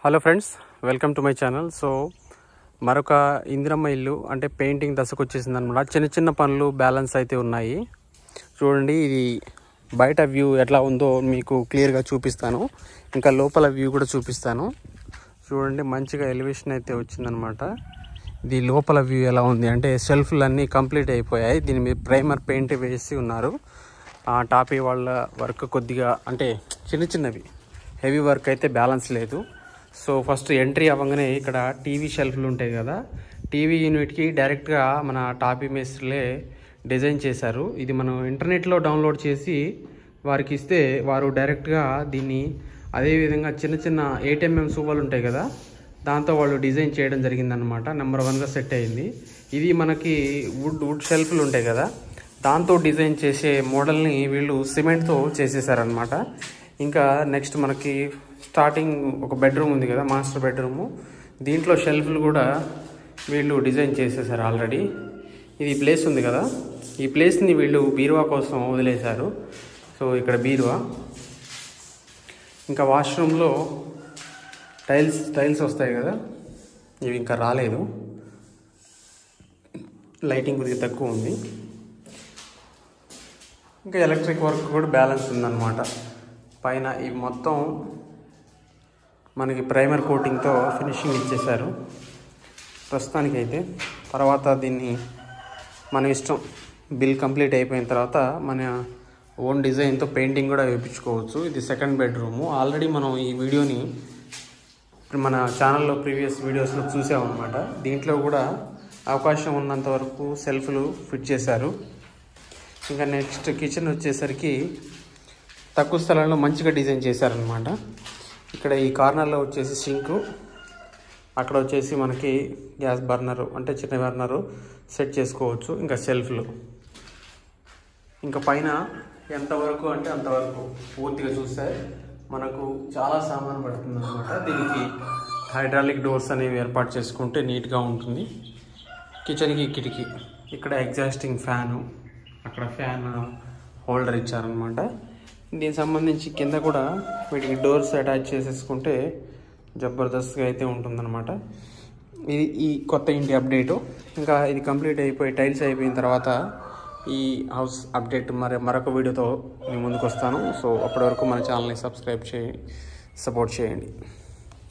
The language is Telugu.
Hello friends, welcome to my channel. So మరొక ఇందిరమ్మ ఇల్లు అంటే పెయింటింగ్ దశకు వచ్చేసింది అనమాట. చిన్న చిన్న పనులు బ్యాలెన్స్ అయితే ఉన్నాయి. చూడండి, ఇది బయట వ్యూ ఎట్లా ఉందో మీకు క్లియర్గా చూపిస్తాను. ఇంకా లోపల వ్యూ కూడా చూపిస్తాను. చూడండి, మంచిగా ఎలివేషన్ అయితే వచ్చిందనమాట. ఇది లోపల వ్యూ ఎలా ఉంది అంటే షెల్ఫ్లు అన్నీ కంప్లీట్ అయిపోయాయి. దీని మీద ప్రైమర్ పెయింట్ వేసి ఉన్నారు. టాపీ వాళ్ళ వర్క్ కొద్దిగా అంటే చిన్న చిన్నవి, హెవీ వర్క్ అయితే బ్యాలెన్స్ లేదు. సో ఫస్ట్ ఎంట్రీ అవ్వగానే ఇక్కడ టీవీ షెల్ఫ్లు ఉంటాయి కదా, టీవీ యూనిట్కి డైరెక్ట్గా మన టాపీ మేస్త్రులే డిజైన్ చేశారు. ఇది మనం ఇంటర్నెట్లో డౌన్లోడ్ చేసి వారికి ఇస్తే వారు డైరెక్ట్గా దీన్ని అదేవిధంగా చిన్న చిన్న 8mm సూవలు ఉంటాయి కదా, దాంతో వాళ్ళు డిజైన్ చేయడం జరిగిందనమాట. నెంబర్ 1గా సెట్ అయింది. ఇది మనకి వుడ్ షెల్ఫ్లు ఉంటాయి కదా, దాంతో డిజైన్ చేసే మోడల్ని వీళ్ళు సిమెంట్తో చేసేసారనమాట. ఇంకా నెక్స్ట్ మనకి స్టార్టింగ్ ఒక బెడ్రూమ్ ఉంది కదా, మాస్టర్ బెడ్రూము. దీంట్లో షెల్ఫ్లు కూడా వీళ్ళు డిజైన్ చేసేసారు ఆల్రెడీ. ఇది ప్లేస్ ఉంది కదా, ఈ ప్లేస్ని వీళ్ళు బీరువా కోసం వదిలేశారు. సో ఇక్కడ బీరువా. ఇంకా వాష్రూమ్లో టైల్స్ వస్తాయి కదా, ఇవి ఇంకా రాలేదు. లైటింగ్ కొద్దిగా తక్కువ ఉంది. ఇంకా ఎలక్ట్రిక్ వర్క్ కూడా బ్యాలెన్స్ ఉందన్నమాట. పైన ఇవి మొత్తం మనకి ప్రైమర్ కోటింగ్తో ఫినిషింగ్ ఇచ్చేశారు ప్రస్తుతానికైతే. తర్వాత దీన్ని మన ఇష్టం, బిల్ కంప్లీట్ అయిపోయిన తర్వాత మన ఓన్ డిజైన్తో పెయింటింగ్ కూడా వేయించుకోవచ్చు. ఇది సెకండ్ బెడ్రూము. ఆల్రెడీ మనం ఈ వీడియోని మన ఛానల్లో ప్రీవియస్ వీడియోస్లో చూసామన్నమాట. దీంట్లో కూడా అవకాశం ఉన్నంత వరకు సెల్ఫ్లు ఫిట్ చేశారు. ఇంకా నెక్స్ట్ కిచెన్ వచ్చేసరికి తక్కువ స్థలంలో మంచిగా డిజైన్ చేశారనమాట. ఇక్కడ ఈ కార్నర్లో వచ్చేసి సింకు, అక్కడ వచ్చేసి మనకి గ్యాస్ బర్నరు అంటే చిన్న బర్నరు సెట్ చేసుకోవచ్చు. ఇంకా షెల్ఫ్లు, ఇంకా పైన ఎంతవరకు అంటే అంతవరకు పూర్తిగా చూస్తే మనకు చాలా సామాన్ పడుతుంది అనమాట. దీనికి హైడ్రాలిక్ డోర్స్ అనేవి ఏర్పాటు చేసుకుంటే నీట్గా ఉంటుంది. కిచెన్కి కిటికీ, ఇక్కడ ఎగ్జాస్టింగ్ ఫ్యాను, అక్కడ ఫ్యాన్ హోల్డర్ ఇచ్చారనమాట. దీనికి సంబంధించి కింద కూడా వీటికి డోర్స్ అటాచ్ చేసేసుకుంటే జబర్దస్త్గా అయితే ఉంటుందన్నమాట. ఇది ఈ కొత్త ఇంటి అప్డేటు. ఇంకా ఇది కంప్లీట్ అయిపోయి టైల్స్ అయిపోయిన తర్వాత ఈ హౌస్ అప్డేట్ మరొక వీడియోతో మీ ముందుకు వస్తాను. సో అప్పటి వరకు మన ఛానల్ని సబ్స్క్రైబ్ చేయండి, సపోర్ట్ చేయండి.